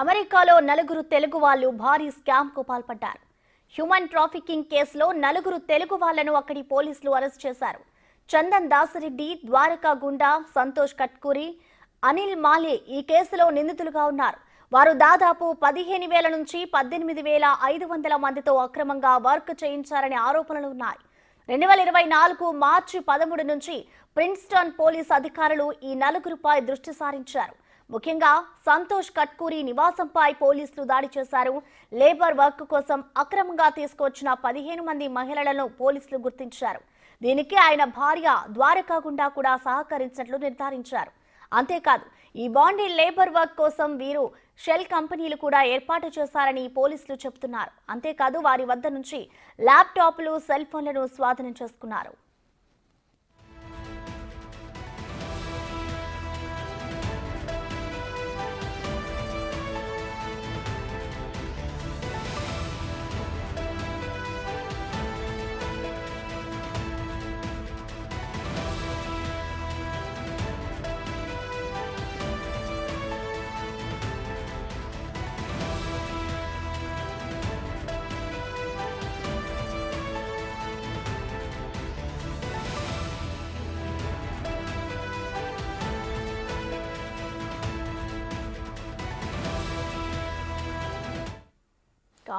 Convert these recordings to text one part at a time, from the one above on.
అమెరికాలో నలుగురు తెలుగు వాళ్ళు భారీ స్కామ్ కు పాల్పడ్డారు. హ్యూమన్ ట్రాఫికింగ్ కేసులో నలుగురు తెలుగు వాళ్లను అక్కడి పోలీసులు అరెస్ట్ చేశారు. చందన్ దాసరెడ్డి, ద్వారకా గుండా, సంతోష్ కట్కూరి, అనిల్ మాలే ఈ కేసులో నిందితులుగా ఉన్నారు. వారు దాదాపు 15,000 నుంచి 18,500 మందితో అక్రమంగా వర్క్ చేయించారనే ఆరోపణలు ఉన్నాయి. 2024 మార్చి 13 నుంచి ప్రిన్స్టన్ పోలీస్ అధికారులు ఈ నలుగురిపై దృష్టి సారించారు. ముఖ్యంగా సంతోష్ కట్కూరి నివాసంపై పోలీసులు దాడి చేశారు. లేబర్ వర్క్ కోసం అక్రమంగా తీసుకొచ్చిన 15 మంది మహిళలను పోలీసులు గుర్తించారు. దీనికి ఆయన భార్య ద్వారకా గుండా కూడా సహకరించినట్లు నిర్ధారించారు. అంతేకాదు, ఈ బాండీ లేబర్ వర్క్ కోసం వీరు షెల్ కంపెనీలు కూడా ఏర్పాటు చేశారని పోలీసులు చెబుతున్నారు. అంతేకాదు, వారి వద్ద నుంచి ల్యాప్టాప్లు, సెల్ ఫోన్లను స్వాధీనం చేసుకున్నారు.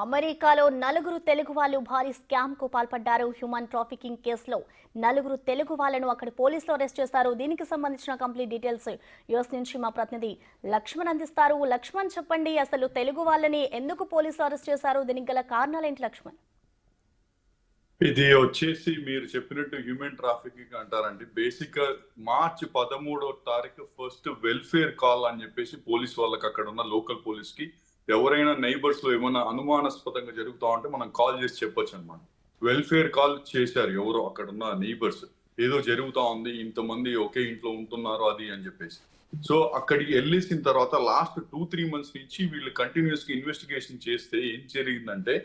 అమెరికాలో నలుగురు తెలుగు వాళ్ళు భారీ స్కామ్ కు పాల్పడ్డారు. హ్యూమన్ ట్రాఫికింగ్ కేసులో నలుగురు తెలుగు వాళ్ళను అక్కడ పోలీసులు అరెస్ట్ చేశారు. దీనికి సంబంధించిన కంప్లీట్ డీటెయిల్స్ యూఎస్ నుంచి మా ప్రతినిధి లక్ష్మణ్ అందిస్తారు. లక్ష్మణ్, చెప్పండి, అసలు తెలుగు వాళ్ళని ఎందుకు పోలీసులు అరెస్ట్ చేశారు? దీనికి గల కారణాలు ఏంటి లక్ష్మణ్? ఇది వచ్చేసి మీరు చెప్పినట్టు హ్యూమన్ ట్రాఫికింగ్ అంటారండి. బేసిక్ గా మార్చి 13వ తారీఖు ఫస్ట్ వెల్ఫేర్ కాల్ అని చెప్పేసి పోలీస్ వాళ్ళకి, అక్కడ ఉన్న లోకల్ పోలీస్ కి ఎవరైనా నైబర్స్ లో ఏమైనా అనుమానాస్పదంగా జరుగుతా ఉంటే మనం కాల్ చేసి చెప్పొచ్చు అనమాట. వెల్ఫేర్ కాల్ చేశారు ఎవరో అక్కడ ఉన్న నైబర్స్, ఏదో జరుగుతా ఉంది, ఇంతమంది ఒకే ఇంట్లో ఉంటున్నారు అది అని చెప్పేసి. సో అక్కడికి వెళ్ళేసిన తర్వాత లాస్ట్ 2-3 మంత్స్ నుంచి వీళ్ళు కంటిన్యూస్ గా ఇన్వెస్టిగేషన్ చేస్తే ఏం జరిగిందంటే,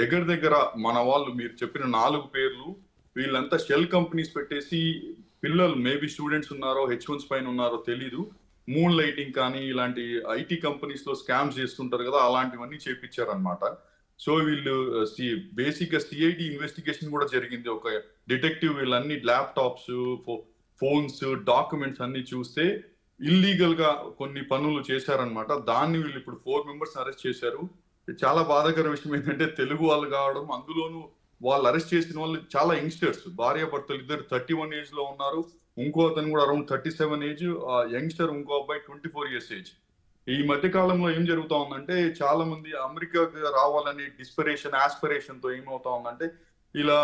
దగ్గర మన వాళ్ళు మీరు చెప్పిన 4 పేర్లు, వీళ్ళంతా షెల్ కంపెనీస్ పెట్టేసి పిల్లలు మేబీ స్టూడెంట్స్ ఉన్నారో H1s పైన ఉన్నారో తెలీదు, మూన్ లైటింగ్ కానీ ఇలాంటి ఐటీ కంపెనీస్ లో స్కామ్స్ చేస్తుంటారు కదా, అలాంటివన్నీ చేపించారనమాట. సో వీళ్ళు బేసిక్ గా సిఐడి ఇన్వెస్టిగేషన్ కూడా జరిగింది. ఒక డిటెక్టివ్ వీళ్ళన్ని ల్యాప్టాప్స్, ఫోన్స్, డాక్యుమెంట్స్ అన్ని చూస్తే ఇల్లీగల్ గా కొన్ని పనులు చేశారనమాట. దాన్ని వీళ్ళు ఇప్పుడు 4 మెంబర్స్ అరెస్ట్ చేశారు. చాలా బాధాకర విషయం ఏంటంటే, తెలుగు వాళ్ళు కావడం, అందులోనూ వాళ్ళు అరెస్ట్ చేసిన వాళ్ళు చాలా యంగ్స్టర్స్, భార్యాభర్తలు ఇద్దరు 31 ఏజ్ లో ఉన్నారు, ఇంకో అతను కూడా అరౌండ్ 37 ఏజ్, యంగ్స్టర్ ఇంకో అబ్బాయి 24 ఇయర్స్ ఏజ్. ఈ మధ్య కాలంలో ఏం జరుగుతా ఉందంటే, చాలా మంది అమెరికాకి రావాలని డిస్పిరేషన్, ఆస్పిరేషన్ తో ఏమవుతా ఉందంటే, ఇలా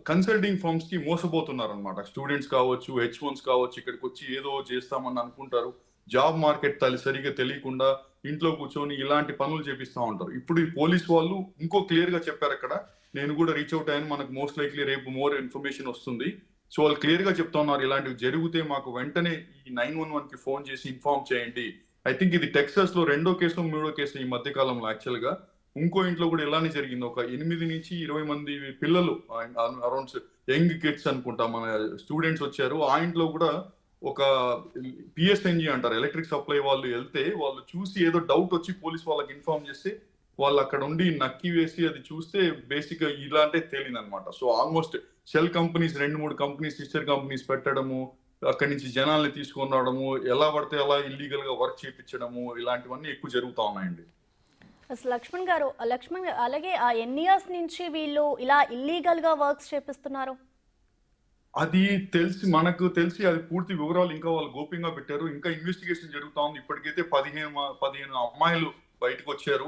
కన్సల్టింగ్ ఫర్మ్స్ కి మోసపోతున్నారు అనమాట. స్టూడెంట్స్ కావచ్చు, H1s కావచ్చు, ఇక్కడికి వచ్చి ఏదో చేస్తామని అనుకుంటారు. జాబ్ మార్కెట్ సరిగా తెలియకుండా ఇంట్లో కూర్చొని ఇలాంటి పనులు చేపిస్తా ఉంటారు. ఇప్పుడు ఈ పోలీస్ వాళ్ళు ఇంకో క్లియర్ గా చెప్పారు. అక్కడ నేను కూడా రీచ్ అవుట్ అయ్యాను, మనకు మోస్ట్ లైక్లీ రేపు మోర్ ఇన్ఫర్మేషన్ వస్తుంది. సో వాళ్ళు క్లియర్ గా చెప్తా ఉన్నారు, ఇలాంటివి జరిగితే మాకు వెంటనే ఈ 911 కి ఫోన్ చేసి ఇన్ఫార్మ్ చేయండి. ఐ థింక్ ఇది టెక్సాస్ లో 2వ కేసు 3వ కేసు ఈ మధ్య కాలంలో. యాక్చువల్ గా ఇంకో ఇంట్లో కూడా ఇలానే జరిగింది. ఒక 8 నుంచి 20 మంది పిల్లలు, అరౌండ్ యంగ్ కిడ్స్ అనుకుంటా, మన స్టూడెంట్స్ వచ్చారు. ఆ ఇంట్లో కూడా ఒక పిఎస్ఎన్జి అంటారు, ఎలక్ట్రిక్ సప్లై వాళ్ళు వెళ్తే, వాళ్ళు చూసి ఏదో డౌట్ వచ్చి పోలీస్ వాళ్ళకి ఇన్ఫార్మ్ చేస్తే వాళ్ళు అక్కడ ఉండి నక్కి వేసి అది చూస్తే బేసిక్ గా ఇలాంటే తేలిందనమాట. So almost shell companies 2-3 companies, sister companies పెట్టడము, అక్కడి నుంచి జనాల్ని తీసుకొని రావడము, ఎలా పడితే అలా ఇల్లీగల్ గా వర్క్ చేయించడము, ఇలాంటివన్నీ ఎక్కువ జరుగుతా ఉన్నాయండి. అసలు లక్ష్మణ్ అలాగే ఎన్ని ఇయర్స్ నుంచి వీళ్ళు ఇలా ఇల్లీగల్ గా వర్క్స్ చేపిస్తున్నారు? అది మనకు తెలిసి అది పూర్తి వివరాలు ఇంకా వాళ్ళు గోప్యంగా పెట్టారు. ఇంకా ఇన్వెస్టిగేషన్ జరుగుతా ఉంది. ఇప్పటికైతే 15 అమ్మాయిలు బయటకు వచ్చారు.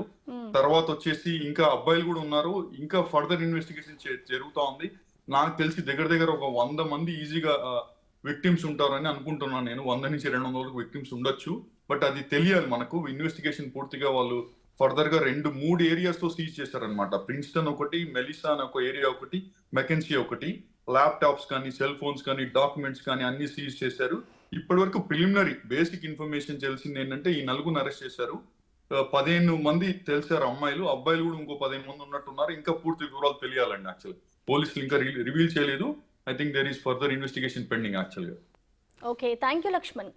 తర్వాత వచ్చేసి ఇంకా అబ్బాయిలు కూడా ఉన్నారు. ఇంకా ఫర్దర్ ఇన్వెస్టిగేషన్ జరుగుతా ఉంది. నాకు తెలిసి దగ్గర ఒక 100 మంది ఈజీగా విక్టిమ్స్ ఉంటారని అనుకుంటున్నాను నేను. 100 నుంచి 200 విక్టిమ్స్ ఉండొచ్చు. బట్ అది తెలియాలి మనకు. ఇన్వెస్టిగేషన్ పూర్తిగా వాళ్ళు ఫర్దర్ గా 2-3 ఏరియాస్ తో సీజ్ చేశారనమాట. ప్రిన్స్టన్ ఒకటి, మెలిసా అనే ఒక ఏరియా ఒకటి, మెకెన్సీ ఒకటి. ల్యాప్టాప్స్ కానీ, సెల్ ఫోన్స్ కానీ, డాక్యుమెంట్స్ కానీ అన్ని సీజ్ చేశారు. ఇప్పటి వరకు ప్రిలిమినరీ బేసిక్ ఇన్ఫర్మేషన్ తెలిసింది ఏంటంటే, ఈ 4 అరెస్ట్ చేశారు. 15 మంది తెలిసారు అమ్మాయిలు, అబ్బాయిలు కూడా ఇంకో 15 మంది ఉన్నట్టున్నారు. ఇంకా పూర్తి వివరాలు తెలియాలండి. యాక్చువల్ పోలీసులు ఇంకా రివీల్ చేయలేదు. I think there is further investigation pending actually. Okay, thank you, Lakshman.